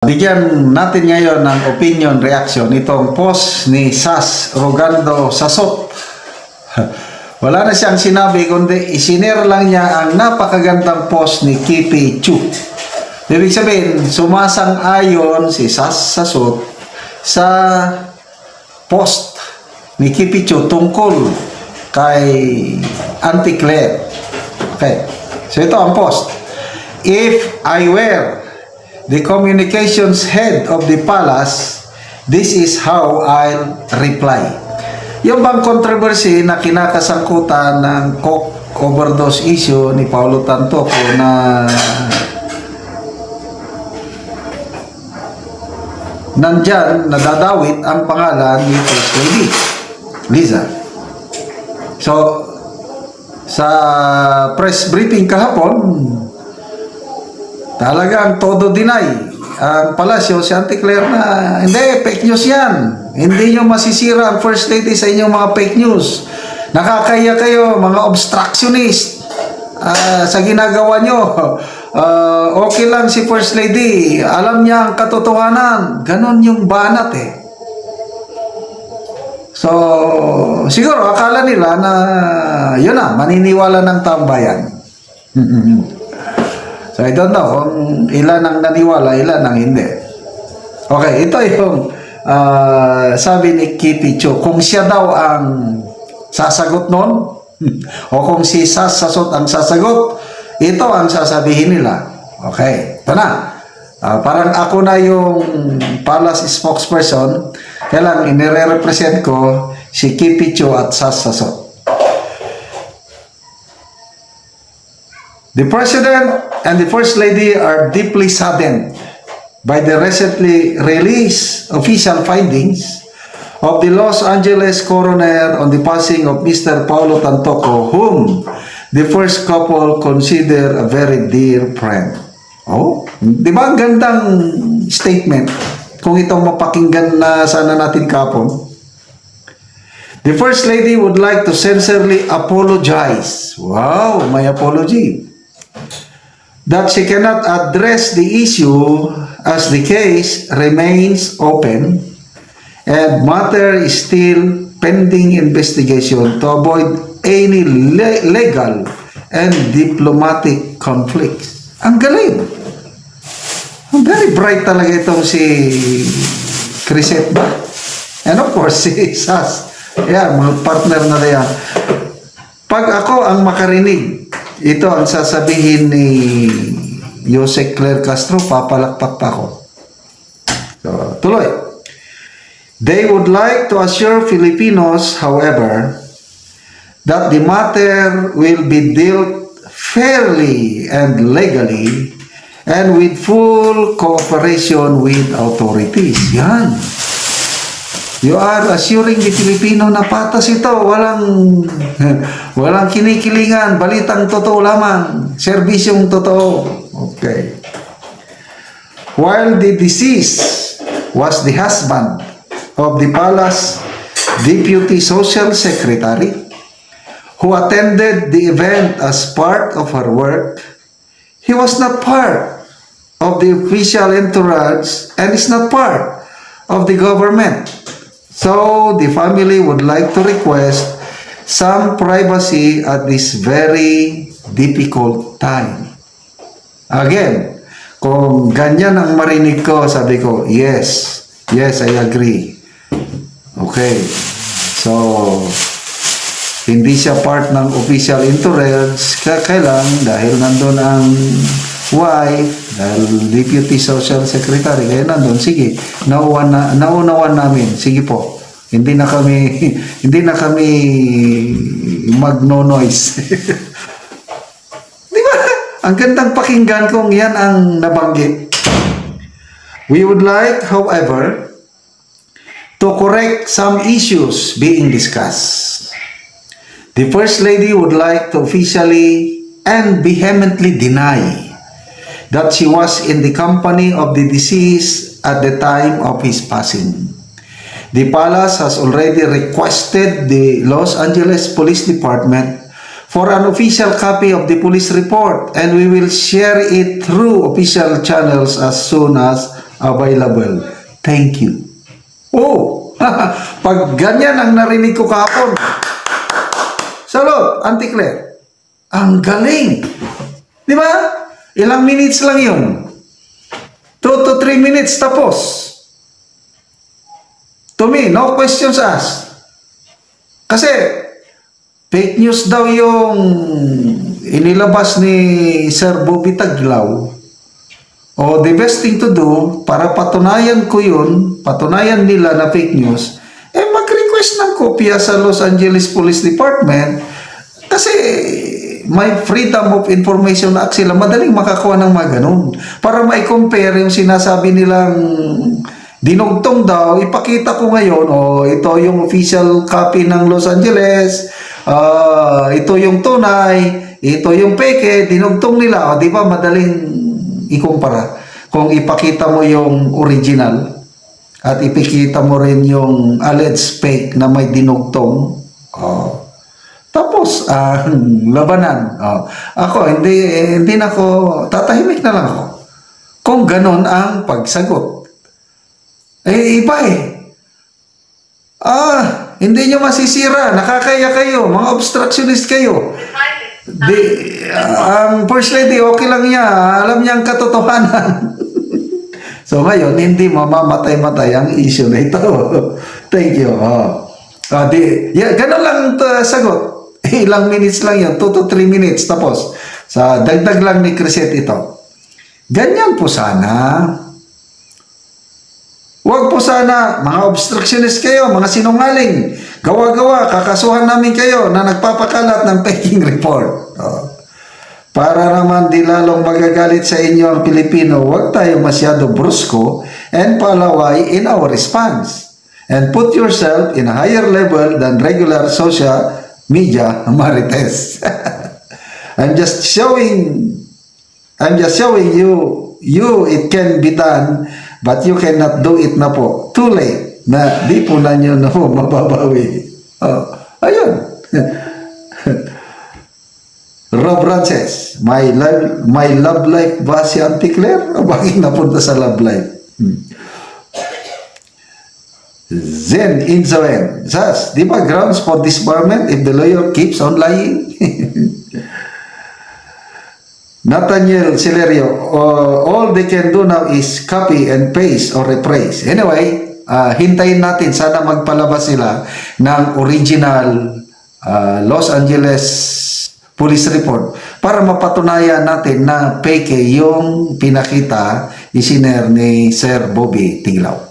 Bigyan natin ngayon ng opinion reaction itong post ni Sas Rogando Sasot. Wala na siyang sinabi kundi isinare lang niya ang napakagandang post ni Kipi Chu. Ibig sabihin, sumasang-ayon si Sas Sasot sa post ni Kipi Chu tungkol kay Auntie Claire. Okay. So ito ang post. If I were the communications head of the palace, this is how I'll reply. Yung bang controversy na kinakasangkutan ng coke overdose issue ni Paulo Tantoco na nandyan, nadadawit ang pangalan ni First Lady Liza. So, sa press briefing kahapon, talagang todo deny ang palasyo si Auntie Claire na hindi, fake news yan. Hindi nyo masisira ang First Lady sa inyong mga fake news. Nakakaya kayo, mga obstructionist sa ginagawa nyo. Okay lang si First Lady. Alam niya ang katotohanan. Ganon yung banat eh. So, siguro akala nila na yun na, maniniwala ng taong bayan. So, I don't know kung ilan ang naniwala, ilan ang hindi. Okay, ito yung sabi ni Kipi Chu. Kung siya daw ang sasagot nun, o kung si Sas Sasot ang sasagot, ito ang sasabihin nila. Okay, ito na. Parang ako na yung palace spokesperson, kaya lang inire-represent ko si Kipi Chu at Sas Sasot. The President and the First Lady are deeply saddened by the recently released official findings of the Los Angeles coroner on the passing of Mr. Paulo Tantoco, whom the first couple consider a very dear friend. Oh, di ba ang gandang statement? Kung itong mapakinggan na sana natin kapon. The First Lady would like to sincerely apologize. Wow, may apology. That she cannot address the issue as the case remains open and matter is still pending investigation to avoid any legal and diplomatic conflicts. Ang galing! Very bright talaga itong si Crisette ba? And of course, si Sas. Yeah, mga partner na yan. Pag ako ang makarinig, ito ang sasabihin ni Jose Claire Castro, papalakpak pa ako. So, tuloy. They would like to assure Filipinos, however, that the matter will be dealt fairly and legally and with full cooperation with authorities. Yan. You are assuring the Filipino na patas ito. Walang kinikilingan. Balitang totoo lamang. Serbisyong totoo. Okay. While the deceased was the husband of the palace deputy social secretary who attended the event as part of her work, he was not part of the official entourage and is not part of the government. So, the family would like to request some privacy at this very difficult time. Again, kung ganyan ang marinig ko, sabi ko, yes, I agree. Okay. So, hindi siya part ng official entourage, kailan dahil nandun ang wife, dahil deputy social secretary, kaya nandun, sige, naunawan namin, sige po, hindi na kami magno-noise. Di ba? Ang gandang pakinggan kung yan ang nabanggit. We would like, however, to correct some issues being discussed. The First Lady would like to officially and vehemently deny that she was in the company of the deceased at the time of his passing. The palace has already requested the Los Angeles Police Department for an official copy of the police report, and we will share it through official channels as soon as available. Thank you. Oh, pag ganyan ang narinig ko kahapon, salot, Auntie Claire, ang galing. Di ba? Ilang minutes lang yun. 2 to 3 minutes tapos. To me, no questions asked. Kasi, fake news daw yung inilabas ni Sir Bobby Taglaw. O the best thing to do, para patunayan ko yun, patunayan nila na fake news, mag-request ng kopya sa Los Angeles Police Department kasi may Freedom of Information Act sila, madaling makakuha ng mga ganun. Para ma-compare yung sinasabi nilang dinugtong daw, ipakita ko ngayon, ito yung official copy ng Los Angeles, ito yung tunay, ito yung peke, dinugtong nila, di ba madaling ikumpara. Kung ipakita mo yung original at ipakita mo rin yung alleged fake na may dinugtong, tapos ang labanan. Ako, hindi na ako, tatahimik na lang ako. Kung ganon ang pagsagot. Iba hindi nyo masisira, nakakaya kayo, mga obstructionist kayo. Ang First Lady, okay lang niya. Alam niya ang katotohanan. So ngayon, hindi mamamatay-matay ang issue na ito. Thank you. Ganun lang sagot. Ilang minutes lang yun. 2 to 3 minutes. Tapos, sa dagdag lang ni Crisette ito. Ganyan po sana. Huwag po sana, mga obstructionist kayo, mga sinungaling. Gawa-gawa, kakasuhan namin kayo na nagpapakalat ng faking report. Para naman di lalong magagalit sa inyo ang Pilipino, huwag tayo masyado brusko and palaway in our response. And put yourself in a higher level than regular social media marites. I'm just showing you it can be done, but you cannot do it na po. Too late. Na di po na nyo na po mababawi. Ayun. Rob Frances, my love life ba si Auntie Claire? O bakit napunta sa love life? Zen Inzoen, Sas, di ba grounds for disbarment if the lawyer keeps on lying? Nathaniel Celerio, all they can do now is copy and paste or rephrase. Anyway, hintayin natin, sana magpalabas sila ng original Los Angeles Police Report para mapatunayan natin na fake yung pinakita ni Sir Bobby Tiglaw.